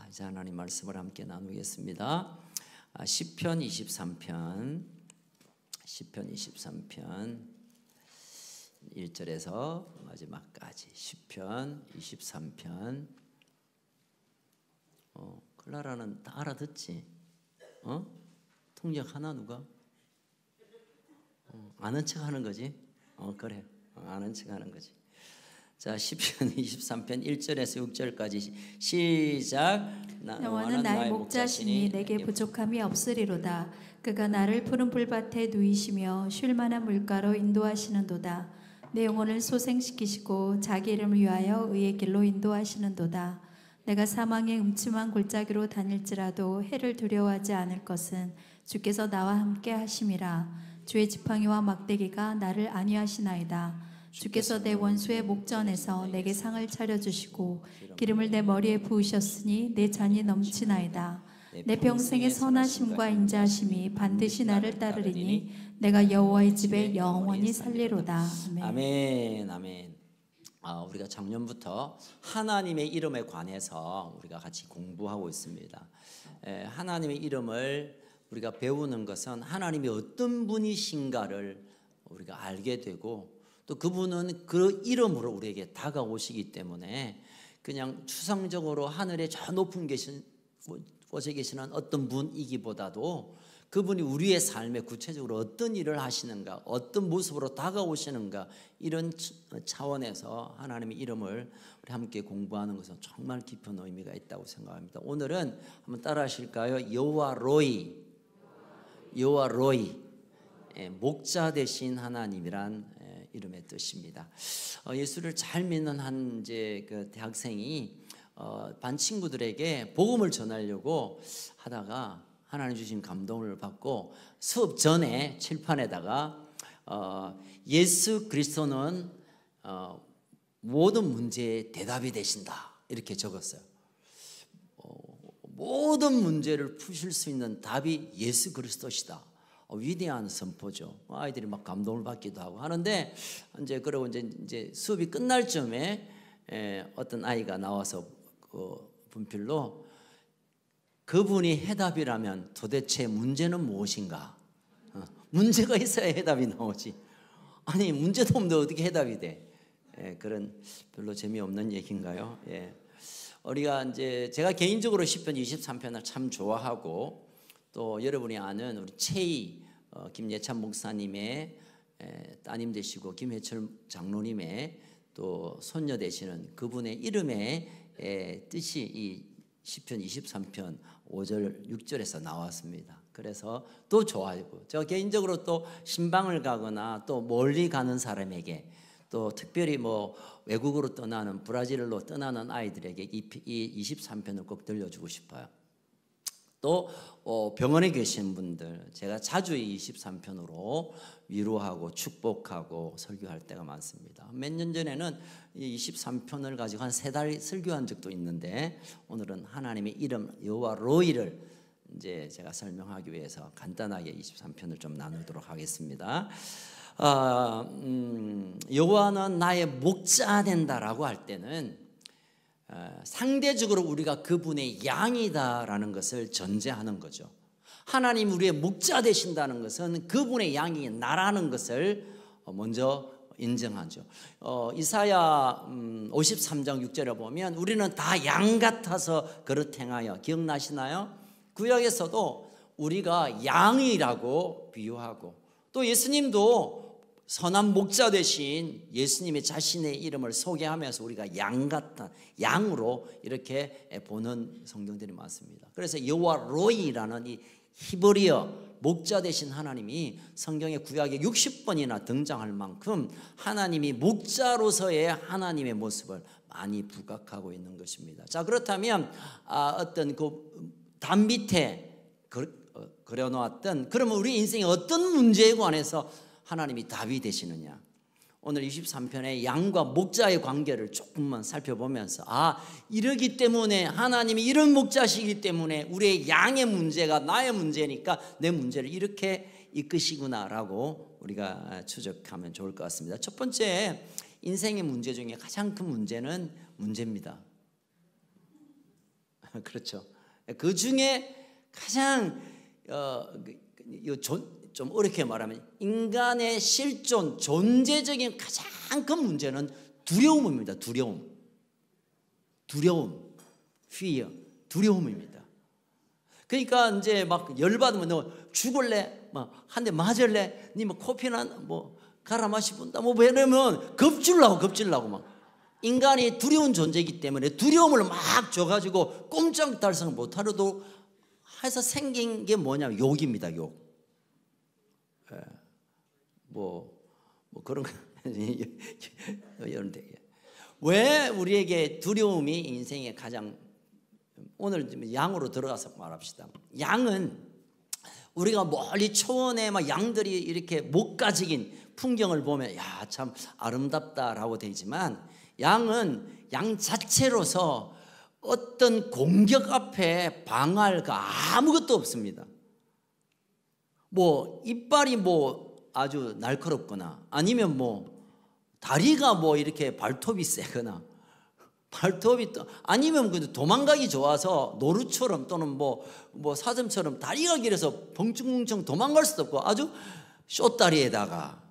이제 하나님 말씀을 함께 나누겠습니다. 시편 23편 1절에서 마지막까지 시편 23편. 클라라는 다 알아듣지? 통역하나 누가? 아는 척 하는 거지? 그래. 아는 척 하는 거지. 자, 시편 23편 1절에서 6절까지 시작. 여호와는 나의 목자시니 내게 부족함이 없으리로다. 그가 나를 푸른 풀밭에 누이시며 쉴 만한 물가로 인도하시는도다. 내 영혼을 소생시키시고 자기 이름을 위하여 의의 길로 인도하시는도다. 내가 사망의 음침한 골짜기로 다닐지라도 해를 두려워하지 않을 것은 주께서 나와 함께 하심이라. 주의 지팡이와 막대기가 나를 안위하시나이다. 주께서 내 원수의 목전에서 내게 상을 차려주시고 기름을 내 머리에 부으셨으니 내 잔이 넘치나이다. 내 평생의 선하심과 인자하심이 반드시 나를 따르리니 내가 여호와의 집에 영원히 살리로다. 아멘. 아멘. 우리가 작년부터 하나님의 이름에 관해서 우리가 같이 공부하고 있습니다. 하나님의 이름을 우리가 배우는 것은 하나님이 어떤 분이신가를 우리가 알게 되고, 또 그분은 그 이름으로 우리에게 다가오시기 때문에 그냥 추상적으로 하늘에 저 높은 곳에 계시는 어떤 분이기보다도 그분이 우리의 삶에 구체적으로 어떤 일을 하시는가, 어떤 모습으로 다가오시는가, 이런 차원에서 하나님의 이름을 우리 함께 공부하는 것은 정말 깊은 의미가 있다고 생각합니다. 오늘은 한번 따라 하실까요? 여호와 로이, 목자 되신 하나님이란 이름의 뜻입니다. 예수를 잘 믿는 한 그 대학생이 반 친구들에게 복음을 전하려고 하다가 하나님 주신 감동을 받고 수업 전에 칠판에다가 예수 그리스도는 모든 문제의 대답이 되신다 이렇게 적었어요. 모든 문제를 푸실 수 있는 답이 예수 그리스도시다. 위대한 선포죠. 아이들이 막 감동을 받기도 하고 하는데, 그러고 이제 수업이 끝날 쯤에 어떤 아이가 나와서 그 분필로 그분이 해답이라면 도대체 문제는 무엇인가? 문제가 있어야 해답이 나오지. 아니, 문제도 없는데 어떻게 해답이 돼? 그런 별로 재미없는 얘기인가요? 우리가 제가 개인적으로 시편 23편을 참 좋아하고, 또 여러분이 아는 우리 최희 김예찬 목사님의 따님 되시고 김혜철 장로님의 또 손녀 되시는 그분의 이름의 뜻이 이 시편 23편 5절 6절에서 나왔습니다. 그래서 또 좋아하고, 저 개인적으로 또 신방을 가거나 또 멀리 가는 사람에게, 또 특별히 외국으로 떠나는, 브라질로 떠나는 아이들에게 이 23편을 꼭 들려주고 싶어요. 또 병원에 계신 분들, 제가 자주 이 23편으로 위로하고 축복하고 설교할 때가 많습니다. 몇 년 전에는 이 23편을 가지고 한 3달 설교한 적도 있는데, 오늘은 하나님의 이름 여호와 로이를 제가 설명하기 위해서 간단하게 23편을 좀 나누도록 하겠습니다. 여호와는 나의 목자 된다라고 할 때는 상대적으로 우리가 그분의 양이다라는 것을 전제하는 거죠. 하나님 우리의 목자 되신다는 것은 그분의 양이 나라는 것을 먼저 인정하죠. 이사야 53장 6절에 보면 우리는 다 양 같아서 그릇 행하여, 기억나시나요? 구약에서도 우리가 양이라고 비유하고, 또 예수님도 선한 목자 되신 예수님의 자신의 이름을 소개하면서 우리가 양 같은, 양으로 이렇게 보는 성경들이 많습니다. 그래서 여호와 로이라는 이 히브리어 목자 되신 하나님이 성경의 구약에 60번이나 등장할 만큼 하나님이 목자로서의 하나님의 모습을 많이 부각하고 있는 것입니다. 자, 그렇다면 어떤 그 담 밑에 그려놓았던, 그러면 우리 인생의 어떤 문제에 관해서 하나님이 답이 되시느냐? 오늘 23편의 양과 목자의 관계를 조금만 살펴보면서, 이러기 때문에 하나님이 이런 목자시기 때문에 우리의 양의 문제가 나의 문제니까 내 문제를 이렇게 이끄시구나라고 우리가 추적하면 좋을 것 같습니다. 첫 번째, 인생의 문제 중에 가장 큰 문제는 문제입니다. 그렇죠. 그 중에 가장 좀 어렵게 말하면 인간의 실존, 존재적인 가장 큰 문제는 두려움입니다. 두려움, fear, 두려움입니다. 그러니까 이제 막 열받으면 너 죽을래? 막 한 대 맞을래? 니 뭐 코피나 뭐 갈아 마시본다? 뭐 이러면 겁질라고 막. 인간이 두려운 존재이기 때문에 두려움을 막 줘가지고 꼼짝달싹 못하려도 해서 생긴 게 뭐냐면 욕입니다. 욕. 뭐 그런 거 이런데 왜 우리에게 두려움이 인생의 가장 오늘 양으로 들어가서 말합시다. 양은 우리가 멀리 초원에 막 양들이 이렇게 목가직인 풍경을 보면 야, 참 아름답다라고 되지만 양은 양 자체로서 어떤 공격 앞에 방어할 거 아무것도 없습니다. 뭐 이빨이 뭐 아주 날카롭거나 아니면 뭐 다리가 뭐 이렇게 발톱이 세거나 발톱이 또 아니면 도망가기 좋아서 노루처럼 또는 뭐 사슴처럼 다리가 길어서 벙충벙충 도망갈 수도 없고 아주 숏다리에다가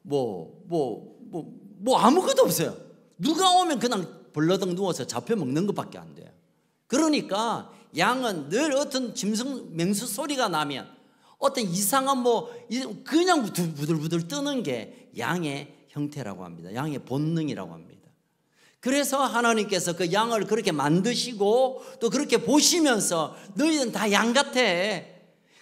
뭐 아무것도 없어요. 누가 오면 그냥 벌러덩 누워서 잡혀 먹는 것밖에 안 돼요. 그러니까 양은 늘 어떤 짐승 맹수 소리가 나면 어떤 이상한 뭐 그냥 부들부들 뜨는 게 양의 형태라고 합니다. 양의 본능이라고 합니다. 그래서 하나님께서 그 양을 그렇게 만드시고 또 그렇게 보시면서 너희는 다 양 같아.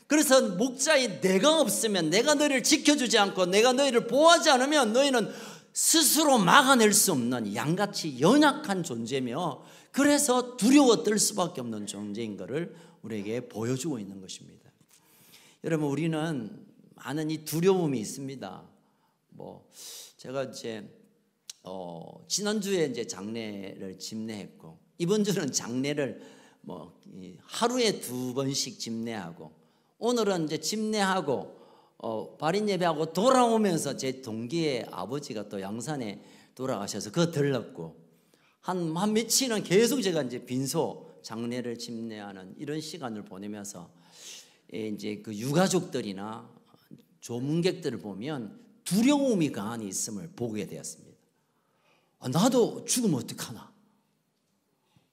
그래서 목자의 내가 없으면 내가 너희를 지켜주지 않고 내가 너희를 보호하지 않으면 너희는 스스로 막아낼 수 없는 양같이 연약한 존재며 그래서 두려워 떨 수밖에 없는 존재인 것을 우리에게 보여주고 있는 것입니다. 여러분 우리는 많은 이 두려움이 있습니다. 뭐 제가 이제 지난주에 이제 장례를 집례했고 이번 주는 장례를 뭐 하루에 2번씩 집례하고 오늘은 이제 집례하고 발인 예배하고 돌아오면서 제 동기의 아버지가 또 양산에 돌아가셔서 그거 들렀고 한 며칠은 계속 제가 이제 빈소 장례를 집례하는 이런 시간을 보내면서 이제 그 유가족들이나 조문객들을 보면 두려움이 강한 있음을 보게 되었습니다. 나도 죽으면 어떡하나?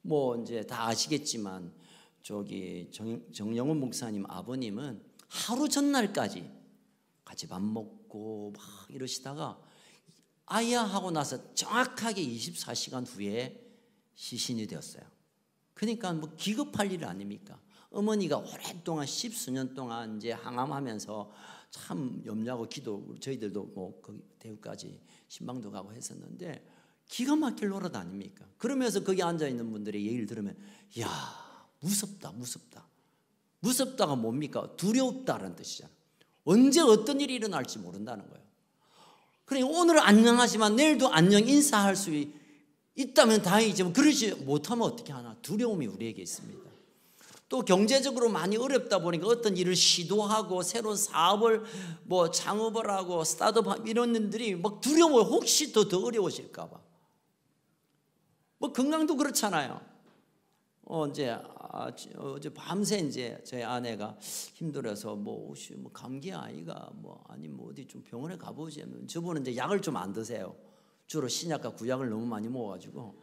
뭐 이제 다 아시겠지만 저기 정영훈 목사님 아버님은 하루 전날까지 같이 밥 먹고 막 이러시다가 아야 하고 나서 정확하게 24시간 후에 시신이 되었어요. 그러니까 뭐 기급할 일 아닙니까? 어머니가 오랫동안 10수년 동안 이제 항암하면서 참 염려하고 기도 저희들도 뭐 거기 대구까지 신방도 가고 했었는데 기가 막힐 노릇 아닙니까? 그러면서 거기 앉아있는 분들의 얘기를 들으면 야 무섭다. 무섭다가 뭡니까? 두렵다라는 뜻이잖아요. 언제 어떤 일이 일어날지 모른다는 거예요. 그러니까 오늘은 안녕하지만 내일도 안녕 인사할 수 있다면 다행이지만 그러지 못하면 어떻게 하나? 두려움이 우리에게 있습니다. 또 경제적으로 많이 어렵다 보니까 어떤 일을 시도하고 새로운 사업을 뭐 창업을 하고 스타트업 이런 일들이 막 두려워요. 혹시 더 어려워질까 봐. 뭐 건강도 그렇잖아요. 어제 밤새 이제 저희 아내가 힘들어서 뭐 감기 아이가 뭐 아니면 뭐 어디 좀 병원에 가보지 하면 저분은 이제 약을 좀 안 드세요. 주로 신약과 구약을 너무 많이 먹어가지고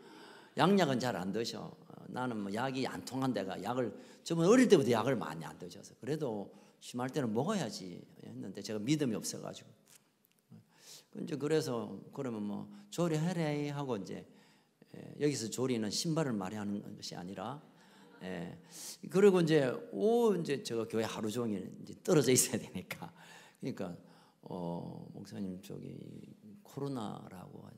양약은 잘 안 드셔. 나는 뭐 약이 안 통한 데가 약을 저분 어릴 때부터 약을 많이 안 드셔서 그래도 심할 때는 먹어야지 했는데 제가 믿음이 없어가지고 이제 그래서 그러면 뭐 조리해래 하고 이제 여기서 조리는 신발을 말하는 것이 아니라 그리고 이제 제가 교회 하루 종일 이제 떨어져 있어야 되니까 그러니까 목사님 저기 코로나라고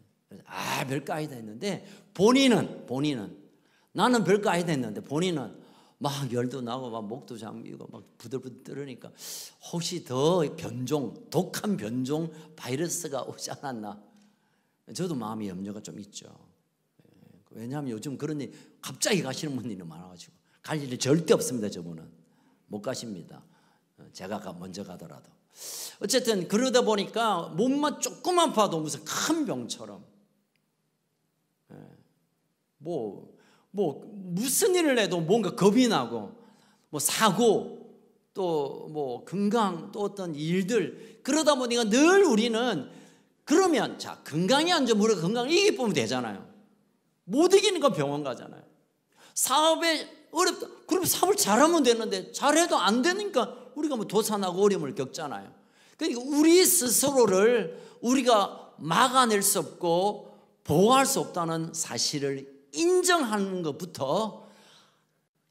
별거 아니다 했는데 본인은 나는 별거 아니다 했는데 본인은 막 열도 나고 막 목도 잠기고 막 부들부들 떨으니까 혹시 더 독한 변종 바이러스가 오지 않았나 저도 마음의 염려가 좀 있죠. 왜냐하면 요즘 그런 일 갑자기 가시는 분들이 많아가지고 갈 일이 절대 없습니다. 저분은 못 가십니다. 제가 먼저 가더라도 어쨌든 그러다 보니까 몸만 조금 아파도 무슨 큰 병처럼 뭐 뭐 무슨 일을 해도 뭔가 겁이 나고, 뭐 사고, 또 뭐 건강, 또 어떤 일들, 그러다 보니까 늘 우리는 그러면 자 건강이 안 좋으면 우리가 건강을 이기면 되잖아요. 못 이기니까 병원 가잖아요. 사업에 어렵다, 그럼 사업을 잘하면 되는데 잘해도 안 되니까 우리가 뭐 도산하고 어려움을 겪잖아요. 그러니까 우리 스스로를 우리가 막아낼 수 없고 보호할 수 없다는 사실을 인정하는 것부터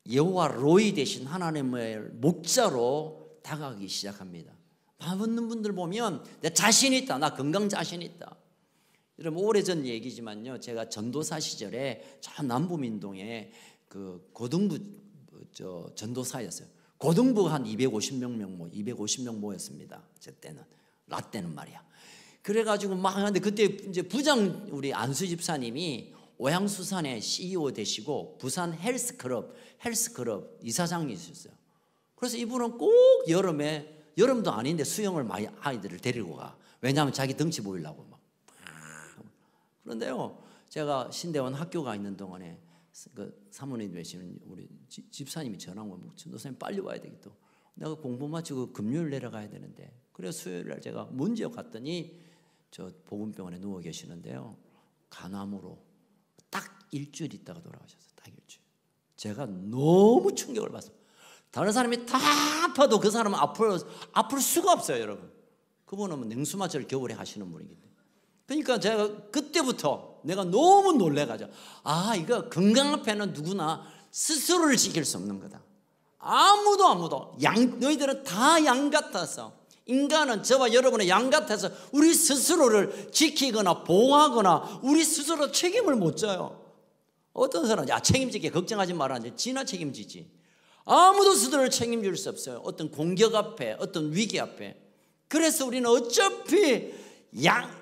여호와 로이 되신 하나님의 목자로 다가가기 시작합니다. 밥 얻는 분들 보면 내 자신 있다, 나 건강 자신 있다. 여러분 오래전 얘기지만요, 제가 전도사 시절에 저 남부민동에 그 고등부 전도사였어요. 고등부가 한 250명 모였습니다. 제 때는 라떼는 말이야. 그래가지고 막 하는데 그때 이제 부장 우리 안수 집사님이 오양수산의 CEO 되시고 부산 헬스클럽 이사장이셨어요. 그래서 이분은 꼭 여름도 아닌데 수영을 많이 아이들을 데리고 가. 왜냐하면 자기 덩치 보이려고 막. 그런데요, 제가 신대원 학교가 있는 동안에 그 사모님 되시는 우리 집사님이 전화 오면 전도사님 빨리 와야 되겠다. 내가 공부 마치고 금요일 내려가야 되는데, 그래서 수요일 날 제가 문지역 갔더니 저 보건병원에 누워 계시는데요, 간암으로 딱 일주일 있다가 돌아가셨어요. 딱 일주일. 제가 너무 충격을 받았어요. 다른 사람이 다 아파도 그 사람은 아플 수가 없어요, 여러분. 그분은 냉수마취를 겨울에 하시는 분이기 때문에. 그러니까 제가 그때부터 내가 너무 놀래가지고, 이거 건강 앞에는 누구나 스스로를 지킬 수 없는 거다. 아무도 너희들은 다 양 같아서, 인간은 저와 여러분의 양 같아서 우리 스스로를 지키거나 보호하거나 우리 스스로 책임을 못 져요. 어떤 사람은 책임지게 걱정하지 말아야지, 지나 책임지지. 아무도 스스로를 책임질 수 없어요. 어떤 공격 앞에, 어떤 위기 앞에. 그래서 우리는 어차피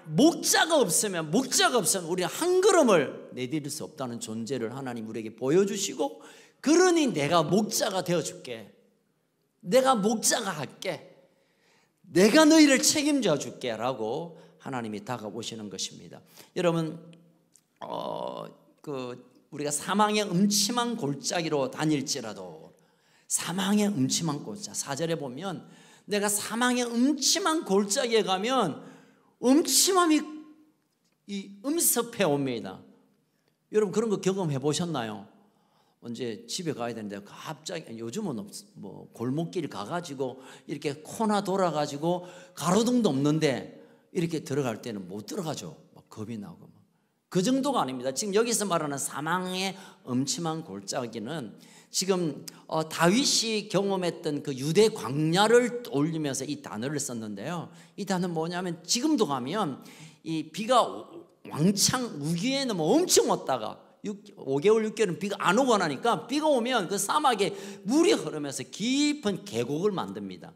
목자가 없으면 우리는 한 걸음을 내디딜 수 없다는 존재를 하나님 우리에게 보여주시고, 그러니 내가 목자가 되어줄게, 내가 목자가 할게, 내가 너희를 책임져 줄게 라고 하나님이 다가오시는 것입니다. 여러분 우리가 사망의 음침한 골짜기로 다닐지라도, 사망의 음침한 골짜기 4절에 보면 내가 사망의 음침한 골짜기에 가면 음침함이 음습해 옵니다. 여러분 그런 거 경험해 보셨나요? 언제 집에 가야 되는데 갑자기, 요즘은 뭐 골목길 가가지고 이렇게 코나 돌아가지고 가로등도 없는데 이렇게 들어갈 때는 못 들어가죠. 막 겁이 나고 그 정도가 아닙니다. 지금 여기서 말하는 사망의 음침한 골짜기는 지금 다윗이 경험했던 그 유대 광야를 떠올리면서 이 단어를 썼는데요. 이 단어는 뭐냐면, 지금도 가면 이 비가 왕창 우기에는 뭐 엄청 왔다가 5개월 6개월은 비가 안 오고 나니까, 비가 오면 그 사막에 물이 흐르면서 깊은 계곡을 만듭니다.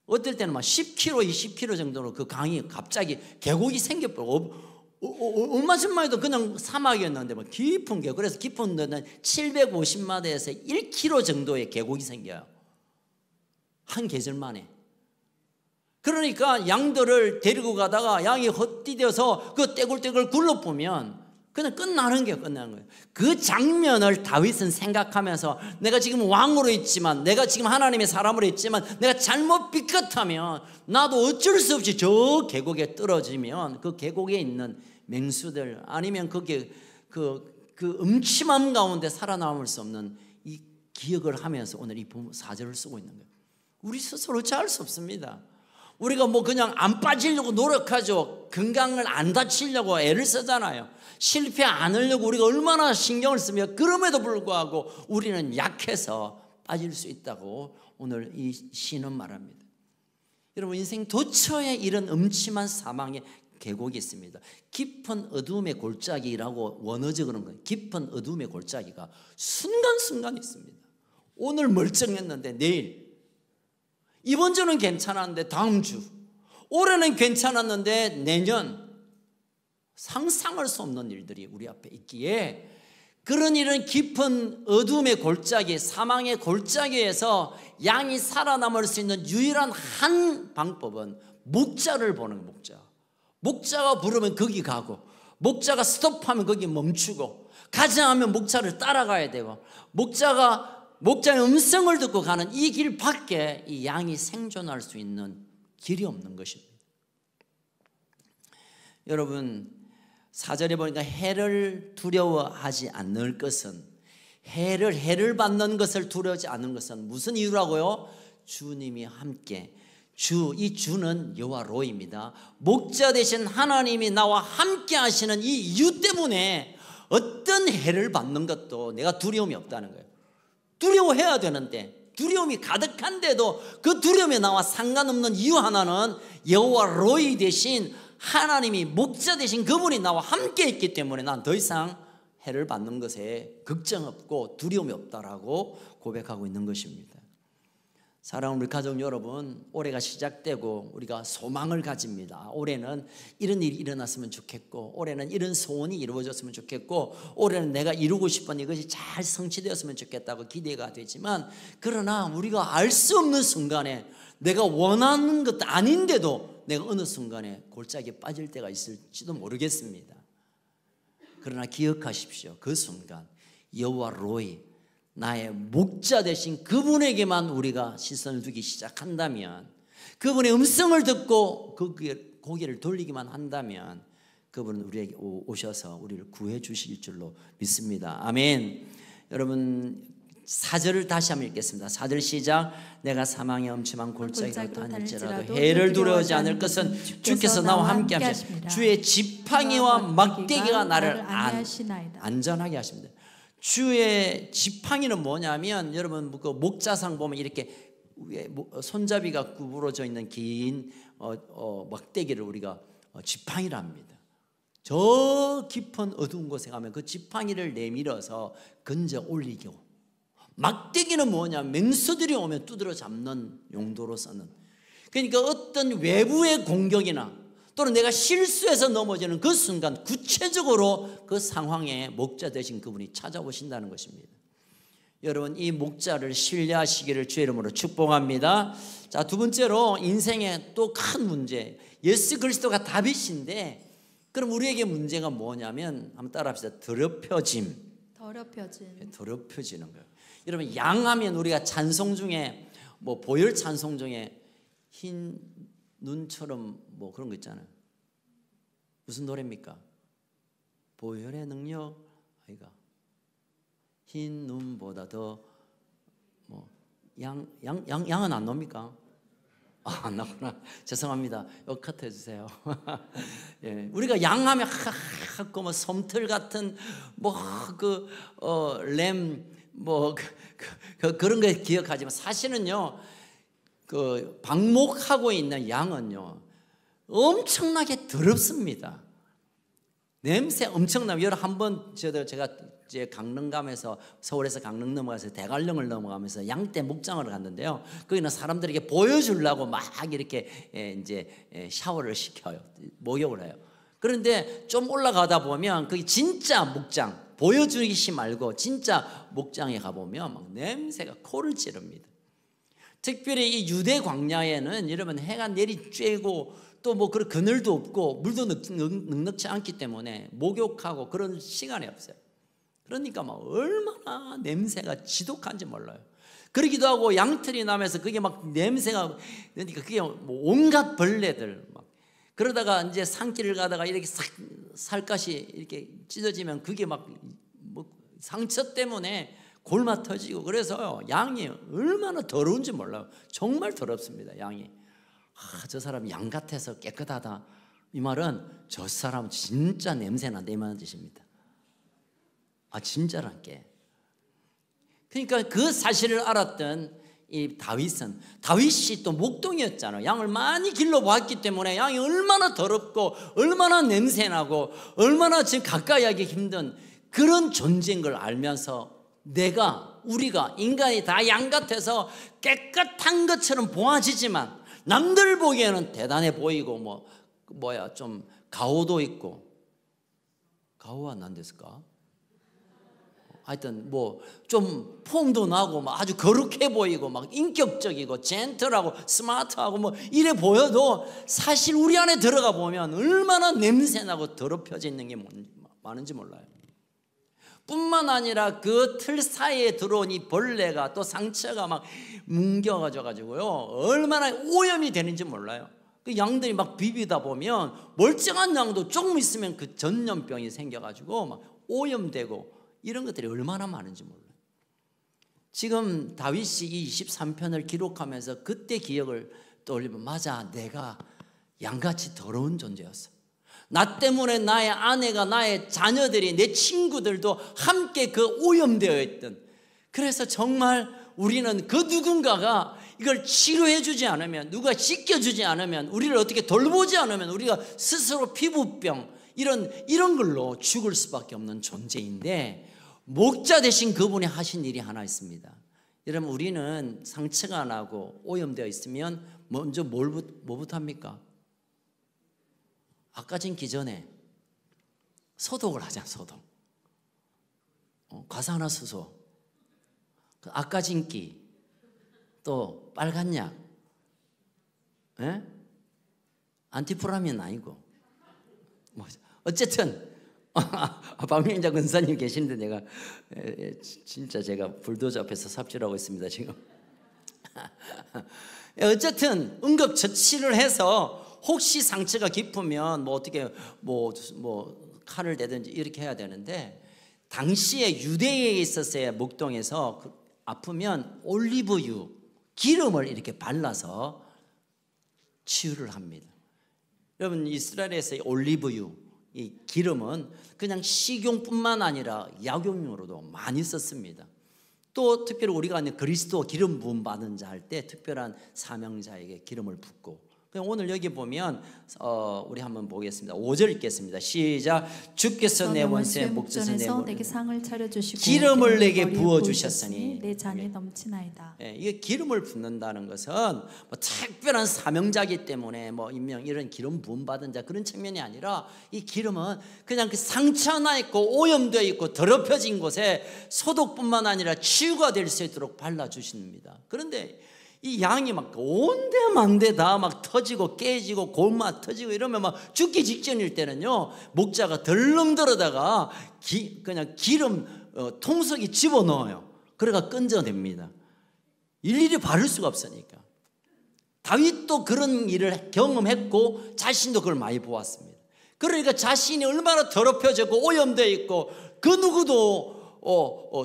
어떨 때는 막 10km, 20km 정도로 그 강이 갑자기 계곡이 생겨버려. 얼마 전만 해도 그냥 사막이었는데 뭐 깊은 계곡, 그래서 깊은 데는 750마대에서 1km 정도의 계곡이 생겨요, 한 계절 만에. 그러니까 양들을 데리고 가다가 양이 헛디뎌서 그 떼굴떼굴 굴러보면 그냥 끝나는 거예요. 그 장면을 다윗은 생각하면서, 내가 지금 왕으로 있지만, 내가 지금 하나님의 사람으로 있지만, 내가 잘못 삐끗하면 나도 어쩔 수 없이 저 계곡에 떨어지면 그 계곡에 있는 맹수들, 아니면 거기에 그 음침함 가운데 살아남을 수 없는 이 기억을 하면서 오늘 이 4절을 쓰고 있는 거예요. 우리 스스로 어찌할 수 없습니다. 우리가 뭐 그냥 안 빠지려고 노력하죠. 건강을 안 다치려고 애를 쓰잖아요. 실패 안 하려고 우리가 얼마나 신경을 쓰며, 그럼에도 불구하고 우리는 약해서 빠질 수 있다고 오늘 이 시는 말합니다. 여러분, 인생 도처에 이런 음침한 사망의 계곡이 있습니다. 깊은 어둠의 골짜기라고 원어적으로는 거예요. 깊은 어둠의 골짜기가 순간순간 있습니다. 오늘 멀쩡했는데 내일, 이번 주는 괜찮았는데 다음 주, 올해는 괜찮았는데 내년, 상상할 수 없는 일들이 우리 앞에 있기에, 그런 일은 깊은 어둠의 골짜기, 사망의 골짜기에서 양이 살아남을 수 있는 유일한 한 방법은 목자를 보는 거예요. 목자가 부르면 거기 가고, 목자가 스톱하면 거기 멈추고, 가자 하면 목자를 따라가야 되고, 목자의 음성을 듣고 가는 이 길 밖에 이 양이 생존할 수 있는 길이 없는 것입니다. 여러분, 4절에 보니까 해를 두려워하지 않는 것은, 해를 받는 것을 두려워하지 않는 것은 무슨 이유라고요? 주님이 함께, 이 주는 여호와 로이입니다. 목자 되신 하나님이 나와 함께 하시는 이 이유 때문에 어떤 해를 받는 것도 내가 두려움이 없다는 거예요. 두려워해야 되는데, 두려움이 가득한데도 그 두려움에 나와 상관없는 이유 하나는 여호와 로이 되신 하나님이, 목자 되신 그분이 나와 함께 있기 때문에 난 더 이상 해를 받는 것에 걱정 없고 두려움이 없다라고 고백하고 있는 것입니다. 사랑하는 우리 가족 여러분, 올해가 시작되고 우리가 소망을 가집니다. 올해는 이런 일이 일어났으면 좋겠고, 올해는 이런 소원이 이루어졌으면 좋겠고, 올해는 내가 이루고 싶은 이것이 잘 성취되었으면 좋겠다고 기대가 되지만, 그러나 우리가 알 수 없는 순간에 내가 원하는 것도 아닌데도 내가 어느 순간에 골짜기에 빠질 때가 있을지도 모르겠습니다. 그러나 기억하십시오. 그 순간 여호와 로이, 나의 목자 되신 그분에게만 우리가 시선을 두기 시작한다면, 그분의 음성을 듣고 그 고개를 돌리기만 한다면 그분은 우리에게 오셔서 우리를 구해 주실 줄로 믿습니다. 아멘. 여러분, 4절을 다시 한번 읽겠습니다. 4절 시작. 내가 사망의 엄침한 골짜기로 다닐지라도 해를 두려워하지 않을 것은 주께서 나와 함께 하십니다. 주의 지팡이와 막대기가 나를 안전하게 하십니다. 주의 지팡이는 뭐냐면, 여러분 그 목자상 보면 이렇게 손잡이가 구부러져 있는 긴 막대기를 우리가 지팡이라 합니다. 저 깊은 어두운 곳에 가면 그 지팡이를 내밀어서 건져 올리고, 막대기는 뭐냐면 맹수들이 오면 두드려 잡는 용도로 쓰는, 그러니까 어떤 외부의 공격이나 또는 내가 실수해서 넘어지는 그 순간 구체적으로 그 상황에 목자 되신 그분이 찾아오신다는 것입니다. 여러분, 이 목자를 신뢰하시기를 주의 이름으로 축복합니다. 자, 두 번째로 인생의 또 큰 문제, 예수 그리스도가 답이신데, 그럼 우리에게 문제가 뭐냐면, 한번 따라합시다. 더럽혀지는 거예요. 여러분, 양하면 우리가 찬송 중에 뭐 보혈 찬송 중에 흰 눈처럼 뭐 그런 거 있잖아요. 무슨 노래입니까? 보혈의 능력 아이가 흰 눈보다 더 뭐 양은 안 나옵니까? 안 나구나. 죄송합니다. 이거 커트해 주세요. 예, 우리가 양하면 하고 뭐 솜털 같은 뭐 램 뭐 그런 거 기억하지만, 사실은요, 그 방목하고 있는 양은요 엄청나게 더럽습니다. 냄새 엄청나요. 여러분, 한번 제가 이제 강릉 가면서, 서울에서 강릉 넘어가서 대관령을 넘어가면서 양떼 목장을 갔는데요, 거기는 사람들에게 보여주려고 막 이렇게 이제 샤워를 시켜요. 목욕을 해요. 그런데 좀 올라가다 보면 그게 진짜 목장, 보여주기 말고 진짜 목장에 가보면 막 냄새가 코를 찌릅니다. 특별히 이 유대 광야에는 여러분 해가 내리쬐고 또 뭐 그런 그늘도 없고 물도 넉넉치 않기 때문에 목욕하고 그런 시간이 없어요. 그러니까 막 얼마나 냄새가 지독한지 몰라요. 그러기도 하고 양털이 나면서 그게 막 냄새가, 그러니까 그게 뭐 온갖 벌레들 막, 그러다가 이제 산길을 가다가 이렇게 살갗이 이렇게 찢어지면 그게 막 뭐 상처 때문에 골마 터지고, 그래서 양이 얼마나 더러운지 몰라요. 정말 더럽습니다. 양이. 저 사람 양 같아서 깨끗하다, 이 말은 저 사람 진짜 냄새난다 이 말은 뜻입니다. 진짜란 게. 그러니까 그 사실을 알았던 이 다윗이 또 목동이었잖아요. 양을 많이 길러보았기 때문에 양이 얼마나 더럽고 얼마나 냄새나고 얼마나 지금 가까이 하기 힘든 그런 존재인 걸 알면서, 우리가 인간이 다 양 같아서 깨끗한 것처럼 보아지지만 남들 보기에는 대단해 보이고 좀 가오도 있고, 가오가 난 됐을까? 하여튼 뭐 좀 폼도 나고 막 아주 거룩해 보이고 막 인격적이고 젠틀하고 스마트하고 뭐 이래 보여도 사실 우리 안에 들어가 보면 얼마나 냄새나고 더럽혀져 있는 게 많은지 몰라요. 뿐만 아니라 그 틀 사이에 들어온 이 벌레가 또 상처가 막 뭉겨가지고요 얼마나 오염이 되는지 몰라요. 그 양들이 막 비비다 보면 멀쩡한 양도 조금 있으면 그 전염병이 생겨가지고 막 오염되고 이런 것들이 얼마나 많은지 몰라요. 지금 다윗이 이 23편을 기록하면서 그때 기억을 떠올리면 맞아, 내가 양같이 더러운 존재였어. 나 때문에 나의 아내가, 나의 자녀들이, 내 친구들도 함께 그 오염되어 있던, 그래서 정말 우리는 그 누군가가 이걸 치료해 주지 않으면, 누가 지켜주지 않으면, 우리를 어떻게 돌보지 않으면 우리가 스스로 피부병 이런 걸로 죽을 수밖에 없는 존재인데, 목자 되신 그분이 하신 일이 하나 있습니다. 여러분, 우리는 상처가 나고 오염되어 있으면 먼저 뭐부터 합니까? 깎아진기 전에 소독을 하잖아. 소독. 과산화수소, 그 깎아진기, 또 빨간 약, 안티프라민 아니고 어쨌든 박명자 권사님 계시는데 내가 진짜 제가 불도저 앞에서 삽질하고 있습니다 지금. 어쨌든 응급처치를 해서 혹시 상처가 깊으면 뭐 어떻게 뭐 칼을 대든지 이렇게 해야 되는데, 당시에 유대에 있었어야 목동에서 아프면 올리브유 기름을 이렇게 발라서 치유를 합니다. 여러분, 이스라엘에서의 올리브유 이 기름은 그냥 식용뿐만 아니라 약용으로도 많이 썼습니다. 또 특별히 우리가 그리스도 기름 부음 받은 자 할 때 특별한 사명자에게 기름을 붓고, 오늘 여기 보면 우리 한번 보겠습니다. 5절 읽겠습니다. 시작. 주께서 내 원수의 목전에서 내게 상을 차려주시고 기름을 내게 부어주셨으니 내 잔이 넘치나이다. 이게 기름을 붓는다는 것은 뭐 특별한 사명자이기 때문에 뭐 임명 이런 기름 부음 받은 자 그런 측면이 아니라, 이 기름은 그냥 그 상처 나 있고 오염되어 있고 더럽혀진 곳에 소독뿐만 아니라 치유가 될 수 있도록 발라주십니다. 그런데 이 양이 막 온데만데 다 막 터지고 깨지고 골마 터지고 이러면 막 죽기 직전일 때는요, 목자가 덜렁들어다가 그냥 기름 통속에 집어넣어요. 그래가 건져냅니다. 일일이 바를 수가 없으니까. 다윗도 그런 일을 경험했고 자신도 그걸 많이 보았습니다. 그러니까 자신이 얼마나 더럽혀졌고 오염되어 있고, 그 누구도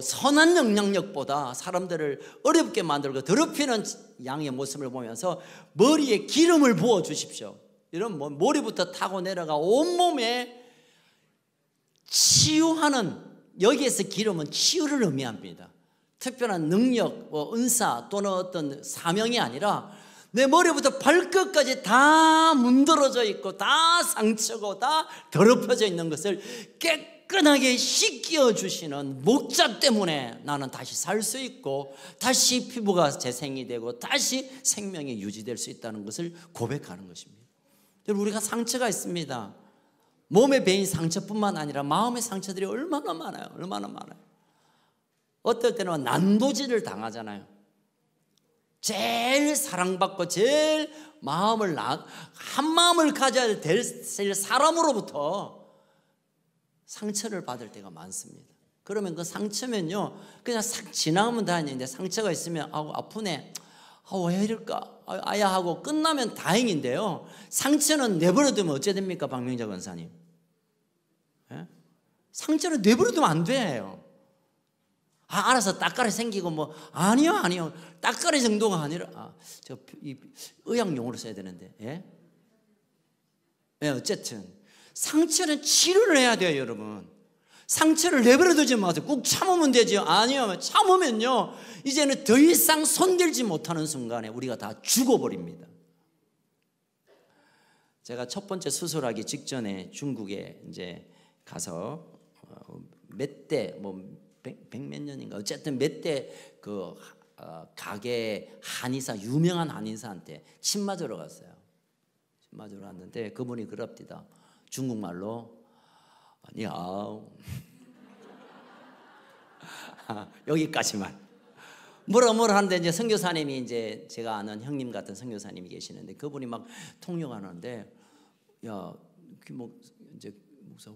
선한 영향력보다 사람들을 어렵게 만들고 더럽히는 양의 모습을 보면서 머리에 기름을 부어 주십시오. 이런 머리부터 타고 내려가 온몸에 치유하는, 여기에서 기름은 치유를 의미합니다. 특별한 능력, 은사 또는 어떤 사명이 아니라 내 머리부터 발끝까지 다 문드러져 있고 다 상처고 다 더럽혀져 있는 것을 깨끗하게 씻겨주시는 목자 때문에 나는 다시 살 수 있고 다시 피부가 재생이 되고 다시 생명이 유지될 수 있다는 것을 고백하는 것입니다. 여러분, 우리가 상처가 있습니다. 몸에 베인 상처뿐만 아니라 마음의 상처들이 얼마나 많아요. 얼마나 많아요. 어떨 때는 난도질을 당하잖아요. 제일 사랑받고 제일 한 마음을 가져야 될 사람으로부터 상처를 받을 때가 많습니다. 그러면 그 상처면요 그냥 싹 지나가면 다행인데, 상처가 있으면 아프네, 왜 이럴까, 아야 하고 끝나면 다행인데요, 상처는 내버려두면 어째 됩니까, 박명자 권사님? 상처는 내버려두면 안 돼요. 알아서 따까리 생기고 아니요 따까리 정도가 아니라 이 의학 용어로 써야 되는데, 어쨌든 상처는 치료를 해야 돼요. 여러분, 상처를 내버려두지 마세요. 꾹 참으면 되죠. 아니요, 참으면요 이제는 더 이상 손들지 못하는 순간에 우리가 다 죽어버립니다. 제가 첫 번째 수술하기 직전에 중국에 이제 가서 몇 대 백몇 년인가 어쨌든 몇 대 그 가게 한의사, 유명한 한의사한테 침 맞으러 갔어요. 침 맞으러 갔는데 그분이 그럽디다. 중국말로 니하오 여기까지만 뭐라 하는데, 이제 선교사님이, 이제 제가 아는 형님 같은 선교사님이 계시는데 그분이 막 통역하는데, 야, 이제 목사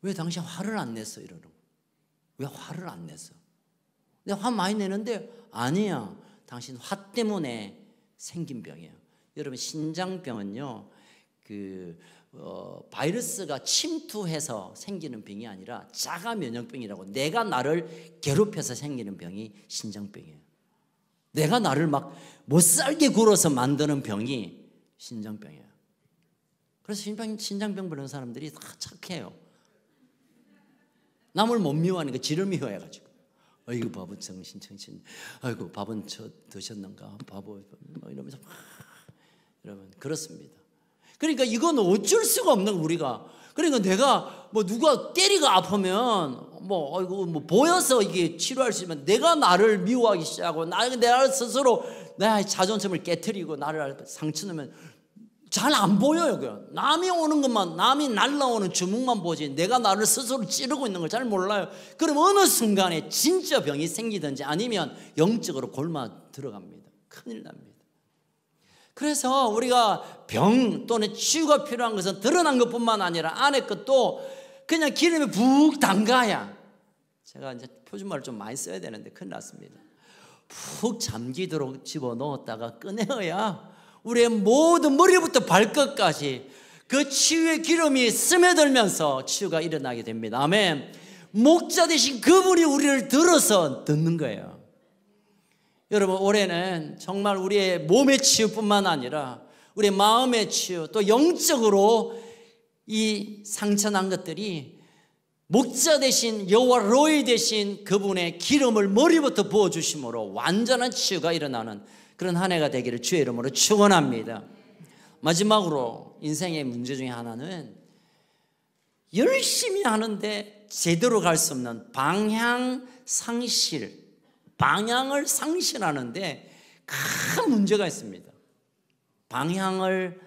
왜 당신 화를 안 냈어 이러는. 왜 화를 안 냈어? 내가 화 많이 내는데 아니야. 당신 화 때문에 생긴 병이에요. 여러분 신장병은요 바이러스가 침투해서 생기는 병이 아니라 자가 면역병이라고 내가 나를 괴롭혀서 생기는 병이 신장병이에요. 내가 나를 막 못살게 굴어서 만드는 병이 신장병이에요. 그래서 신장병 걸린 사람들이 다 착해요. 남을 못 미워하니까 지를 미워해가지고 아이고 바보 정신 아이고 밥은 드셨는가 바보 이러면서 막 여러분 그렇습니다. 그러니까 이건 어쩔 수가 없는 거 우리가. 그러니까 내가 뭐 누가 때리가 아프면 뭐 아이고 뭐 보여서 이게 치료할 수 있으면 내가 나를 미워하기 시작하고 내가 스스로 내 자존심을 깨트리고 나를 상처 넣으면 잘 안 보여요. 그냥 남이 오는 것만, 남이 날라오는 주먹만 보지 내가 나를 스스로 찌르고 있는 걸 잘 몰라요. 그럼 어느 순간에 진짜 병이 생기든지 아니면 영적으로 골마 들어갑니다. 큰일 납니다. 그래서 우리가 병 또는 치유가 필요한 것은 드러난 것뿐만 아니라 안에 것도 그냥 기름에 푹 담가야, 제가 이제 표준말을 좀 많이 써야 되는데 큰일 났습니다. 푹 잠기도록 집어넣었다가 꺼내어야 우리의 모든 머리부터 발끝까지 그 치유의 기름이 스며들면서 치유가 일어나게 됩니다. 아멘. 목자 되신 그분이 우리를 들어서 듣는 거예요. 여러분 올해는 정말 우리의 몸의 치유뿐만 아니라 우리의 마음의 치유 또 영적으로 이 상처난 것들이 목자 되신 여호와 로이 되신 그분의 기름을 머리부터 부어주심으로 완전한 치유가 일어나는 그런 한 해가 되기를 주의 이름으로 축원합니다. 마지막으로 인생의 문제 중에 하나는 열심히 하는데 제대로 갈 수 없는 방향 상실, 방향을 상실하는데 큰 문제가 있습니다. 방향을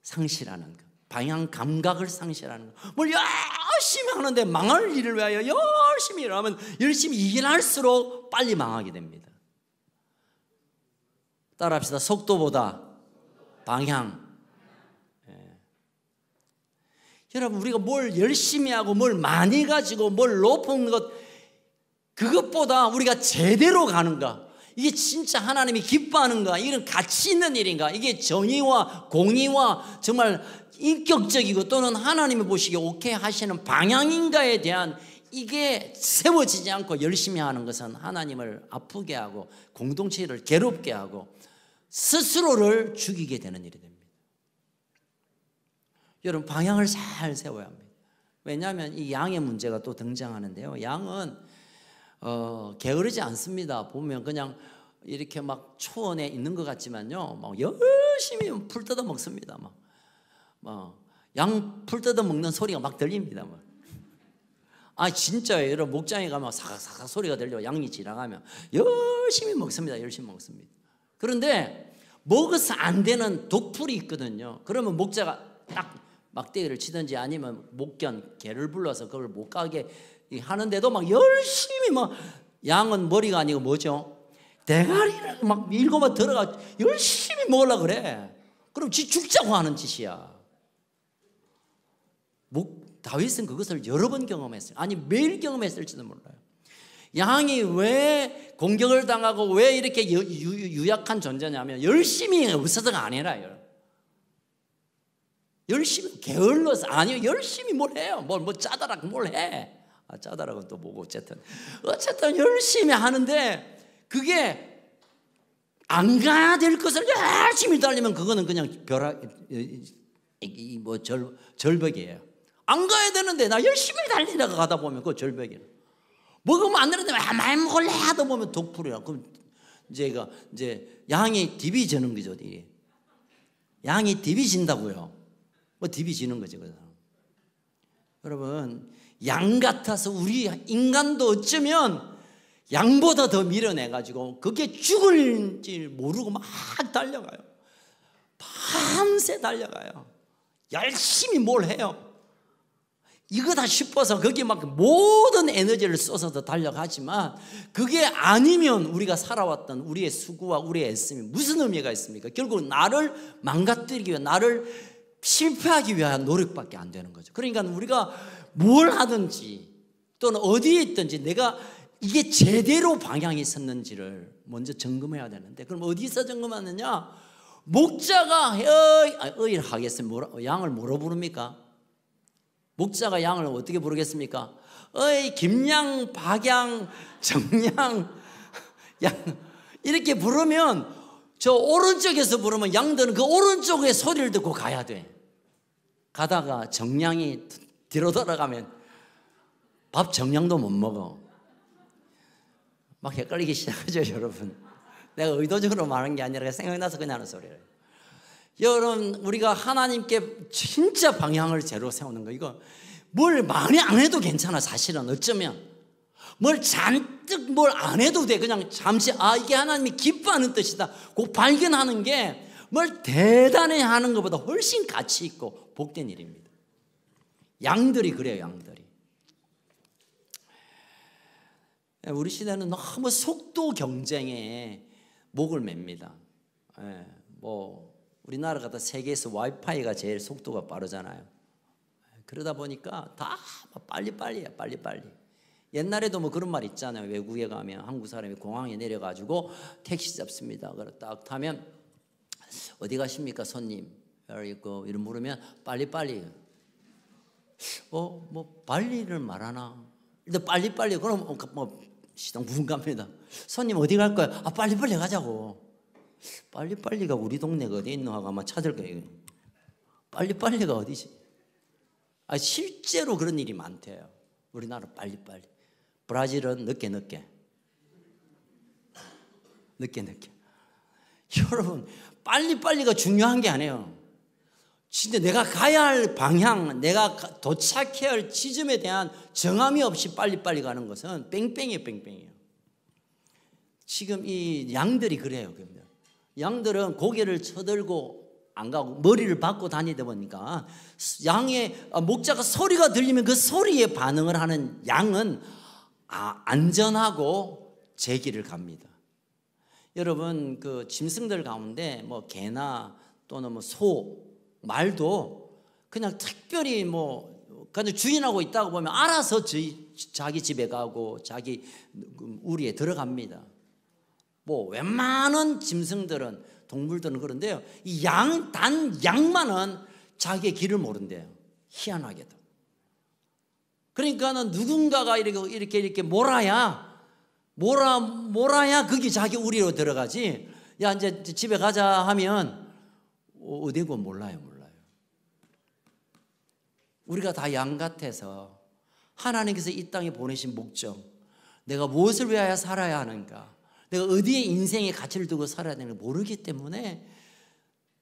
상실하는 것, 방향 감각을 상실하는 것. 뭘 열심히 하는데 망할 일을 위하여 열심히 일하면 열심히 일할수록 빨리 망하게 됩니다. 따라합시다. 속도보다 방향. 여러분 우리가 뭘 열심히 하고 뭘 많이 가지고 뭘 높은 것 그것보다 우리가 제대로 가는가, 이게 진짜 하나님이 기뻐하는가, 이런 가치 있는 일인가, 이게 정의와 공의와 정말 인격적이고 또는 하나님이 보시기에 오케이 하시는 방향인가에 대한 이게 세워지지 않고 열심히 하는 것은 하나님을 아프게 하고 공동체를 괴롭게 하고 스스로를 죽이게 되는 일이 됩니다. 여러분 방향을 잘 세워야 합니다. 왜냐하면 이 양의 문제가 또 등장하는데요. 양은 게으르지 않습니다. 보면 그냥 이렇게 막 초원에 있는 것 같지만요, 막 열심히 풀 뜯어 먹습니다. 양 풀 뜯어 먹는 소리가 막 들립니다. 진짜요. 여러분 목장에 가면 사각사각 소리가 들려요. 양이 지나가면 열심히 먹습니다. 열심히 먹습니다. 그런데 먹어서 안 되는 독풀이 있거든요. 그러면 목자가 딱 막대기를 치든지 아니면 목견 개를 불러서 그걸 못 가게 하는데도 막 열심히 양은 머리가 아니고 뭐죠? 대가리를 막 밀고만 들어가 열심히 먹으려고 그래. 그럼 지 죽자고 하는 짓이야. 다윗은 그것을 여러 번 경험했어요. 아니 매일 경험했을지도 몰라요. 양이 왜 공격을 당하고 왜 이렇게 유약한 존재냐면 열심히 없어서가 아니라요. 열심히 게을러서 아니요, 열심히 뭘 해요. 뭐 짜다락 뭘 해. 짜다락은 또 뭐고 어쨌든 열심히 하는데 그게 안 가야 될 것을 열심히 달리면 그거는 그냥 절벽이에요. 안 가야 되는데 나 열심히 달리다가 가다 보면 그거 절벽이에요. 먹으면 안 되는데 많이 먹을래 하다 보면 독풀이야. 그럼 이제 양이 딥이 지는 거죠. 양이 딥이 진다고요. 딥이 지는 거죠. 여러분 양 같아서 우리 인간도 어쩌면 양보다 더 밀어내가지고 그게 죽을지 모르고 막 달려가요. 밤새 달려가요. 열심히 뭘 해요. 이거다 싶어서 거기에 막 모든 에너지를 쏟아서 달려가지만 그게 아니면 우리가 살아왔던 우리의 수고와 우리의 애씀이 무슨 의미가 있습니까? 결국 나를 망가뜨리기 위해 나를 실패하기 위한 노력밖에 안 되는 거죠. 그러니까 우리가 뭘 하든지 또는 어디에 있든지 내가 이게 제대로 방향이 섰는지를 먼저 점검해야 되는데, 그럼 어디서 점검하느냐? 목자가 어이를 하겠습니다. 양을 뭐로 부릅니까? 목자가 양을 어떻게 부르겠습니까? 어이 김양, 박양, 정양, 양 이렇게 부르면, 저 오른쪽에서 부르면 양들은 그 오른쪽의 소리를 듣고 가야 돼. 가다가 정양이 뒤로 돌아가면 밥 정양도 못 먹어. 막 헷갈리기 시작하죠, 여러분. 내가 의도적으로 말하는 게 아니라 생각나서 그냥 하는 소리예요. 여러분, 우리가 하나님께 진짜 방향을 제로 세우는 거, 이거 뭘 많이 안 해도 괜찮아. 사실은 어쩌면 뭘 잔뜩 뭘 안 해도 돼. 그냥 잠시 이게 하나님이 기뻐하는 뜻이다 꼭 발견하는 게 뭘 대단히 하는 것보다 훨씬 가치 있고 복된 일입니다. 양들이 그래요. 양들이. 우리 시대는 너무 속도 경쟁에 목을 맵니다. 뭐 우리나라가 다 세계에서 와이파이가 제일 속도가 빠르잖아요. 그러다 보니까 다 빨리빨리야. 빨리빨리. 옛날에도 뭐 그런 말 있잖아요. 외국에 가면 한국 사람이 공항에 내려가지고 택시 잡습니다. 그래 딱 타면 어디 가십니까 손님? 이런 물으면 빨리빨리. 뭐 빨리를 말하나? 근데 빨리빨리 그럼 뭐 시동 부분 갑니다. 손님 어디 갈 거야? 빨리빨리 가자고. 빨리빨리가 우리 동네가 어디 있노 하고 아마 찾을 거예요. 빨리빨리가 어디지? 실제로 그런 일이 많대요. 우리나라 빨리빨리. 브라질은 늦게. 여러분, 빨리빨리가 중요한 게 아니에요. 진짜 내가 가야 할 방향, 내가 도착해야 할 지점에 대한 정함이 없이 빨리빨리 가는 것은 뺑뺑이에요. 지금 이 양들이 그래요. 양들은 고개를 쳐들고 안 가고 머리를 박고 다니다 보니까 양의 목자가 소리가 들리면 그 소리에 반응을 하는 양은 안전하고 제 길을 갑니다. 여러분, 그 짐승들 가운데 뭐 개나 또는 뭐 소, 말도 그냥 특별히 뭐 그냥 주인하고 있다고 보면 알아서 자기 집에 가고 자기 우리에 들어갑니다. 뭐 웬만한 짐승들은, 동물들은 그런데요, 이 양만은 자기의 길을 모른대요. 희한하게도. 그러니까는 누군가가 이렇게 몰아야 거기 자기 우리로 들어가지. 야 이제 집에 가자 하면 어디고 몰라요. 우리가 다 양 같아서 하나님께서 이 땅에 보내신 목적, 내가 무엇을 위하여 살아야 하는가, 내가 어디에 인생의 가치를 두고 살아야 되는가 모르기 때문에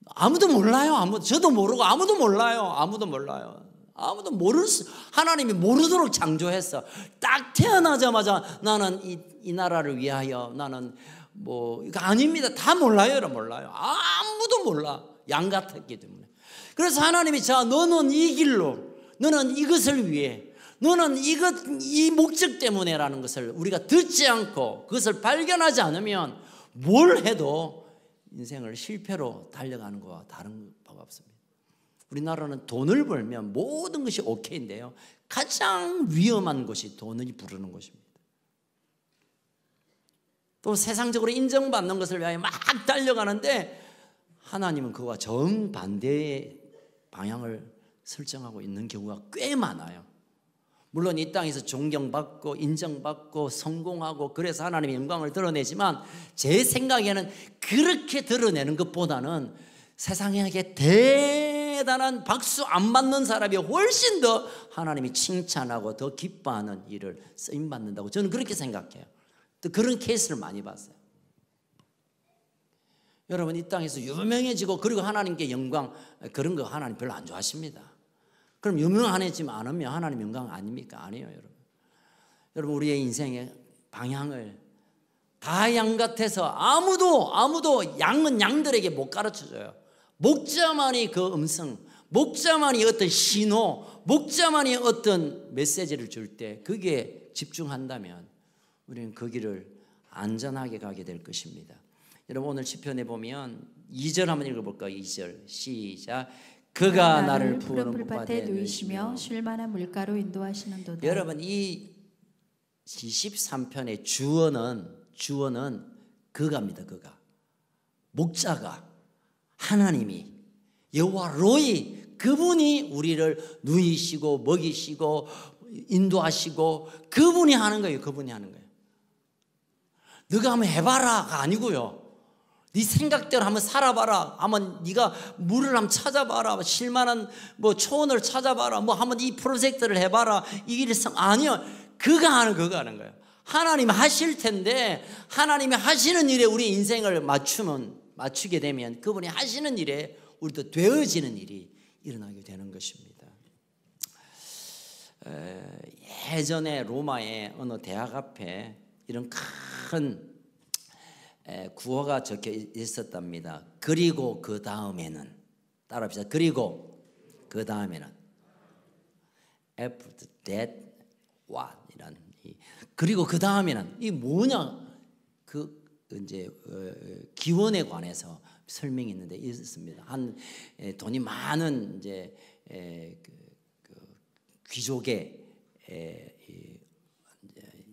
아무도 몰라요. 저도 모르고 아무도 몰라요. 하나님이 모르도록 창조했어. 딱 태어나자마자 나는 이 나라를 위하여, 나는 뭐 이거 아닙니다. 다 몰라요. 아무도 몰라. 양 같았기 때문에. 그래서 하나님이 자, 너는 이 길로, 너는 이것을 위해, 너는 이 목적 때문에라는 것을 우리가 듣지 않고 그것을 발견하지 않으면 뭘 해도 인생을 실패로 달려가는 것과 다른 바가 없습니다. 우리나라는 돈을 벌면 모든 것이 오케이인데요, 가장 위험한 것이 돈을 부르는 것입니다. 또 세상적으로 인정받는 것을 위하여 막 달려가는데 하나님은 그와 정반대의 방향을 설정하고 있는 경우가 꽤 많아요. 물론 이 땅에서 존경받고 인정받고 성공하고 그래서 하나님의 영광을 드러내지만 제 생각에는 그렇게 드러내는 것보다는 세상에게 대단한 박수 안 받는 사람이 훨씬 더 하나님이 칭찬하고 더 기뻐하는 일을 쓰임받는다고 저는 그렇게 생각해요. 또 그런 케이스를 많이 봤어요. 여러분, 이 땅에서 유명해지고 그리고 하나님께 영광, 그런 거 하나님 별로 안 좋아하십니다. 그럼 유명하지만 않으면 하나님 영광 아닙니까? 아니에요, 여러분. 여러분, 우리의 인생의 방향을 다 양 같아서 아무도 양은 양들에게 못 가르쳐줘요. 목자만이 그 음성, 목자만이 어떤 신호, 목자만이 어떤 메시지를 줄 때 그게 집중한다면 우리는 그 길을 안전하게 가게 될 것입니다. 여러분, 오늘 시편에 보면 2절 한번 읽어볼까요? 2절 시작. 그가 나를 푸른 풀밭에 누이시며 쉴만한 물가로 인도하시는도다. 여러분, 이 23편의 주어는 그가입니다. 그가. 목자가 하나님이 여호와 로이 그분이 우리를 누이시고 먹이시고 인도하시고 그분이 하는 거예요. 그분이 하는 거예요. 너가 한번 해봐라가 아니고요. 네 생각대로 한번 살아봐라. 한번 네가 물을 한번 찾아봐라. 쉴만한 뭐 초원을 찾아봐라. 뭐 한번 이 프로젝트를 해봐라. 이 일성 아니요. 그가 하는 거예요. 하나님 하실 텐데 하나님이 하시는 일에 우리 인생을 맞추게 되면 그분이 하시는 일에 우리도 되어지는 일이 일어나게 되는 것입니다. 예전에 로마의 어느 대학 앞에 이런 큰 구호가 적혀 있었답니다. 그리고 그 다음에는 따라합시다. 그리고 그 다음에는 after that what 이란 그리고 그 다음에는 이 뭐냐 그 이제 기원에 관해서 설명이 있는데 있었습니다. 한 돈이 많은 이제 귀족의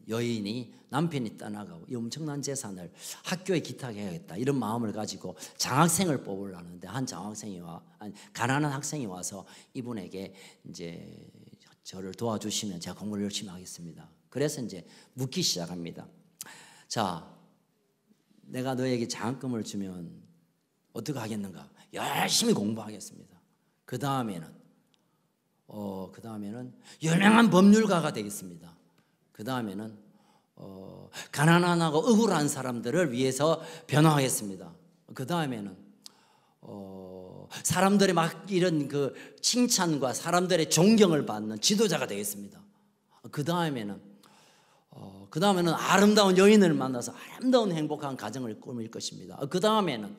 여인이 남편이 떠나가고 이 엄청난 재산을 학교에 기탁해야겠다 이런 마음을 가지고 장학생을 뽑으려는데 한 가난한 학생이 와서 이분에게 이제 저를 도와주시면 제가 공부를 열심히 하겠습니다. 그래서 이제 묻기 시작합니다. 자, 내가 너에게 장학금을 주면 어떻게 하겠는가? 열심히 공부하겠습니다. 그 다음에는 유명한 법률가가 되겠습니다. 그 다음에는 가난하고 억울한 사람들을 위해서 변호하겠습니다. 그 다음에는 사람들의 막 이런 그 칭찬과 사람들의 존경을 받는 지도자가 되겠습니다. 그 다음에는 아름다운 여인을 만나서 아름다운 행복한 가정을 꾸밀 것입니다. 그 다음에는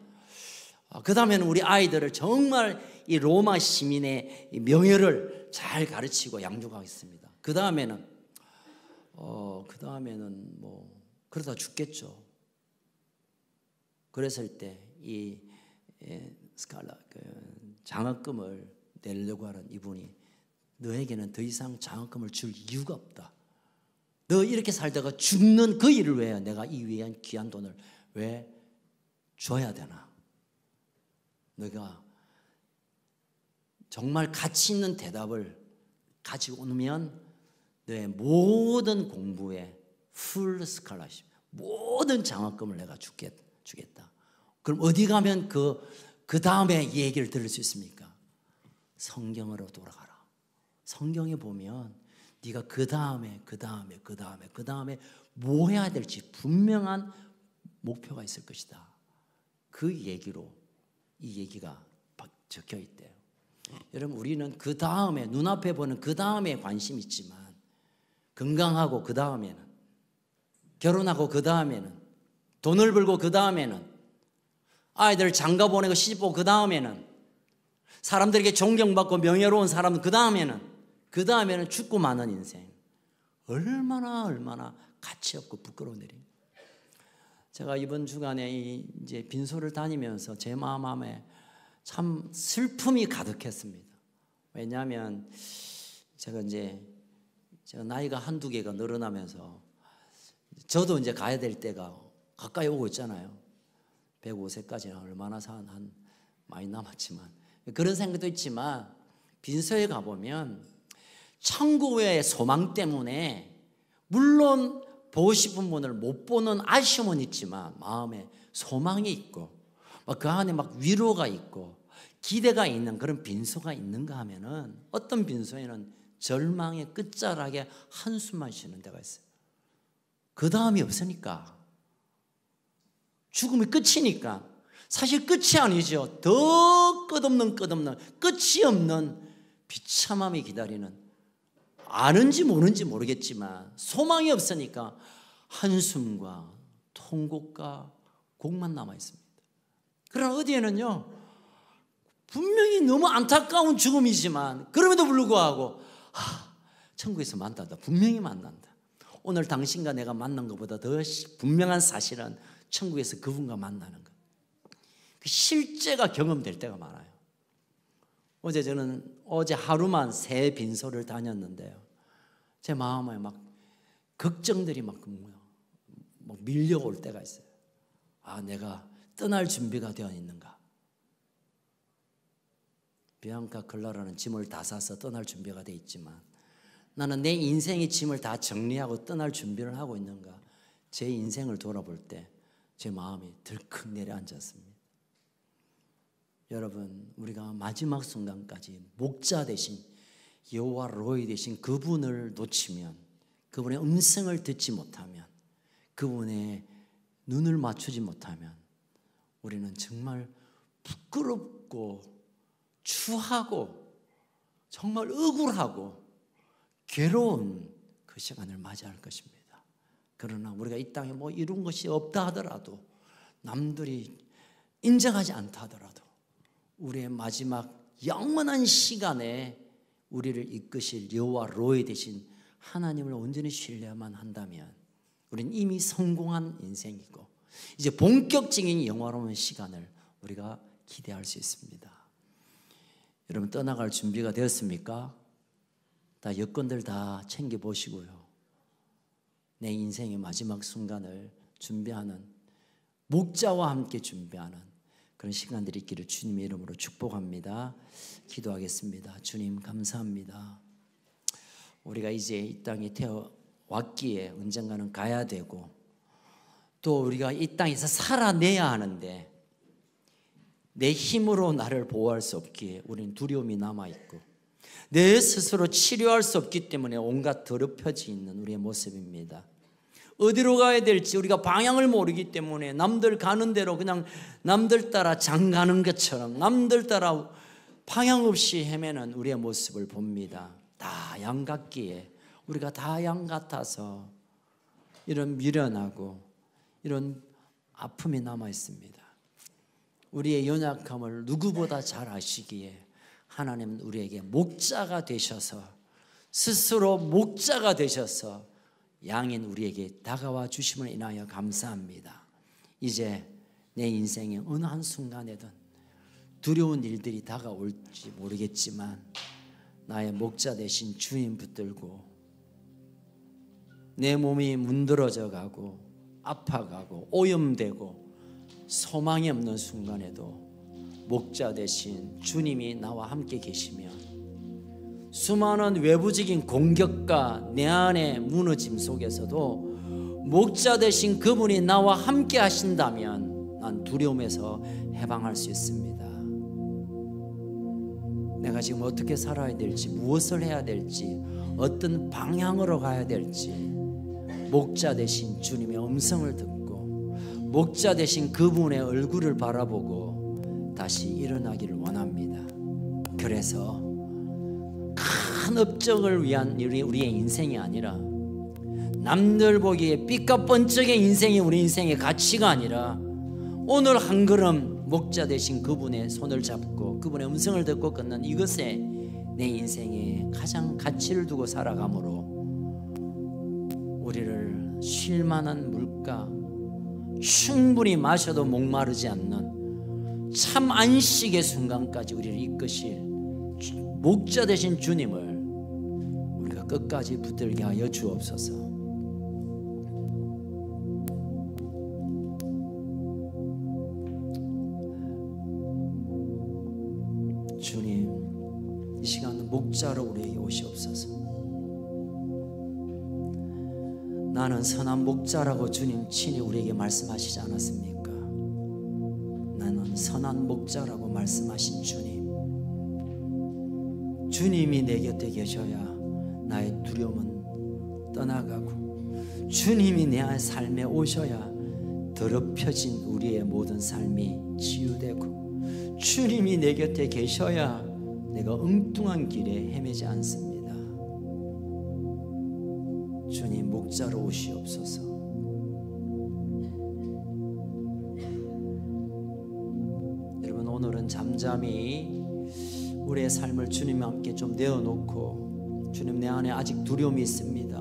우리 아이들을 정말 이 로마 시민의 명예를 잘 가르치고 양육하겠습니다. 그 다음에는 뭐 그러다 죽겠죠. 그랬을 때 이 스칼라 장학금을 내려고 하는 이분이 너에게는 더 이상 장학금을 줄 이유가 없다. 너 이렇게 살다가 죽는 그 일을 왜 내가 이 위한 귀한 돈을 왜 줘야 되나? 너가 정말 가치 있는 대답을 가지고 오면 너의 모든 공부에 풀 스칼라십 모든 장학금을 내가 주겠다. 그럼 어디 가면 그 다음에 이 얘기를 들을 수 있습니까? 성경으로 돌아가라. 성경에 보면 네가 그 다음에 뭐 해야 될지 분명한 목표가 있을 것이다. 그 얘기로 이 얘기가 적혀 있대요. 여러분 우리는 그 다음에 눈앞에 보는 그 다음에 관심이 있지만 건강하고 그 다음에는 결혼하고 그 다음에는 돈을 벌고 그 다음에는 아이들 장가 보내고 시집 보고 그 다음에는 사람들에게 존경받고 명예로운 사람 그 다음에는 죽고 마는 인생 얼마나 가치 없고 부끄러운 일입니다. 제가 이번 주간에 이제 빈소를 다니면서 제 마음에 참 슬픔이 가득했습니다. 왜냐하면 제가 나이가 한두 개가 늘어나면서 저도 이제 가야 될 때가 가까이 오고 있잖아요. 105세까지는 얼마나 많이 남았지만 그런 생각도 있지만 빈소에 가보면 천국의 소망 때문에 물론 보고 싶은 분을 못 보는 아쉬움은 있지만 마음에 소망이 있고 그 안에 막 위로가 있고 기대가 있는 그런 빈소가 있는가 하면은 어떤 빈소에는 절망의 끝자락에 한숨만 쉬는 데가 있어요. 그 다음이 없으니까 죽음이 끝이니까 사실 끝이 아니죠. 더 끝없는 끝이 없는 비참함이 기다리는 아는지 모르는지 모르겠지만 소망이 없으니까 한숨과 통곡과 곡만 남아 있습니다. 그러나 어디에는요 분명히 너무 안타까운 죽음이지만 그럼에도 불구하고 천국에서 만난다. 분명히 만난다. 오늘 당신과 내가 만난 것보다 더 분명한 사실은 천국에서 그분과 만나는 것. 그 실제가 경험될 때가 많아요. 어제 하루만 새 빈소를 다녔는데요. 제 마음에 막 걱정들이 막 밀려올 때가 있어요. 아, 내가 떠날 준비가 되어 있는가? 비앙카 클라라는 짐을 다 싸서 떠날 준비가 되어 있지만 나는 내 인생의 짐을 다 정리하고 떠날 준비를 하고 있는가? 제 인생을 돌아볼 때 제 마음이 들컥 내려앉았습니다. 여러분, 우리가 마지막 순간까지 목자 되신 여호와 로이 되신 그분을 놓치면, 그분의 음성을 듣지 못하면, 그분의 눈을 맞추지 못하면 우리는 정말 부끄럽고 추하고 정말 억울하고 괴로운 그 시간을 맞이할 것입니다. 그러나 우리가 이 땅에 뭐 이룬 것이 없다 하더라도, 남들이 인정하지 않다 하더라도 우리의 마지막 영원한 시간에 우리를 이끄실 여호와 로이 되신 하나님을 온전히 신뢰만 한다면 우리는 이미 성공한 인생이고 이제 본격적인 영화로운 시간을 우리가 기대할 수 있습니다. 여러분, 떠나갈 준비가 되었습니까? 다 여건들 다 챙겨보시고요. 내 인생의 마지막 순간을 준비하는, 목자와 함께 준비하는 그런 시간들이 있기를 주님의 이름으로 축복합니다. 기도하겠습니다. 주님, 감사합니다. 우리가 이제 이 땅에 태어왔기에 언젠가는 가야 되고, 또 우리가 이 땅에서 살아내야 하는데 내 힘으로 나를 보호할 수 없기에 우리는 두려움이 남아있고, 내 스스로 치료할 수 없기 때문에 온갖 더럽혀져 있는 우리의 모습입니다. 어디로 가야 될지 우리가 방향을 모르기 때문에 남들 가는 대로 그냥 남들 따라 장 가는 것처럼 남들 따라 방향 없이 헤매는 우리의 모습을 봅니다. 다 양 같기에, 우리가 다 양 같아서 이런 미련하고 이런 아픔이 남아 있습니다. 우리의 연약함을 누구보다 잘 아시기에 하나님은 우리에게 목자가 되셔서, 스스로 목자가 되셔서 양인 우리에게 다가와 주심을 인하여 감사합니다. 이제 내 인생의 어느 한순간에든 두려운 일들이 다가올지 모르겠지만 나의 목자 되신 주님 붙들고 내 몸이 문드러져 가고 아파가고 오염되고 소망이 없는 순간에도 목자 되신 주님이 나와 함께 계시면 수많은 외부적인 공격과 내 안의 무너짐 속에서도 목자 되신 그분이 나와 함께 하신다면 난 두려움에서 해방할 수 있습니다. 내가 지금 어떻게 살아야 될지, 무엇을 해야 될지, 어떤 방향으로 가야 될지 목자 되신 주님의 음성을 듣고 목자 되신 그분의 얼굴을 바라보고 다시 일어나기를 원합니다. 그래서 큰 업적을 위한 우리의 인생이 아니라, 남들 보기에 삐까뻔쩍의 인생이 우리 인생의 가치가 아니라, 오늘 한 걸음 목자 되신 그분의 손을 잡고 그분의 음성을 듣고 걷는 이것에 내 인생에 가장 가치를 두고 살아가므로 우리를 쉴 만한 물가, 충분히 마셔도 목마르지 않는 참 안식의 순간까지 우리를 이끄실 목자 되신 주님을 우리가 끝까지 붙들게 하여 주옵소서. 주님, 이 시간 목자로 우리에게 오시옵소서. 나는 선한 목자라고 주님 친히 우리에게 말씀하시지 않았습니까? 나는 선한 목자라고 말씀하신 주님, 주님이 내 곁에 계셔야 나의 두려움은 떠나가고, 주님이 내 삶에 오셔야 더럽혀진 우리의 모든 삶이 치유되고, 주님이 내 곁에 계셔야 내가 엉뚱한 길에 헤매지 않습니다. 주님, 목자로 오시옵소서. 여러분, 오늘은 잠잠히 우리의 삶을 주님과 함께 좀 내어놓고, 주님, 내 안에 아직 두려움이 있습니다.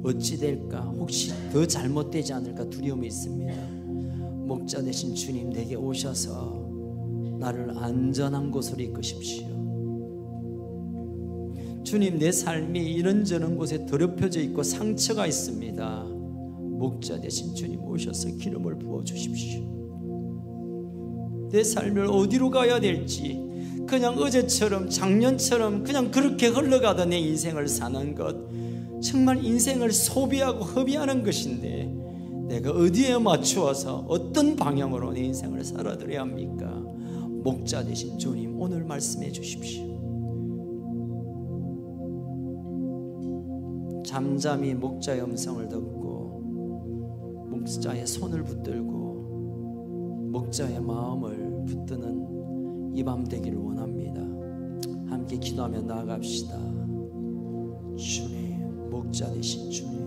어찌 될까? 혹시 더 잘못되지 않을까 두려움이 있습니다. 목자 되신 주님 내게 오셔서 나를 안전한 곳으로 이끄십시오. 주님, 내 삶이 이런저런 곳에 더럽혀져 있고 상처가 있습니다. 목자 되신 주님 오셔서 기름을 부어주십시오. 내 삶을 어디로 가야 될지, 그냥 어제처럼 작년처럼 그냥 그렇게 흘러가던 내 인생을 사는 것, 정말 인생을 소비하고 허비하는 것인데 내가 어디에 맞추어서 어떤 방향으로 내 인생을 살아들여야 합니까? 목자 되신 주님, 오늘 말씀해 주십시오. 잠잠히 목자의 음성을 듣고 목자의 손을 붙들고 목자의 마음을 붙드는 이 밤 되기를 원합니다. 함께 기도하며 나아갑시다. 주님, 목자 되신 주님,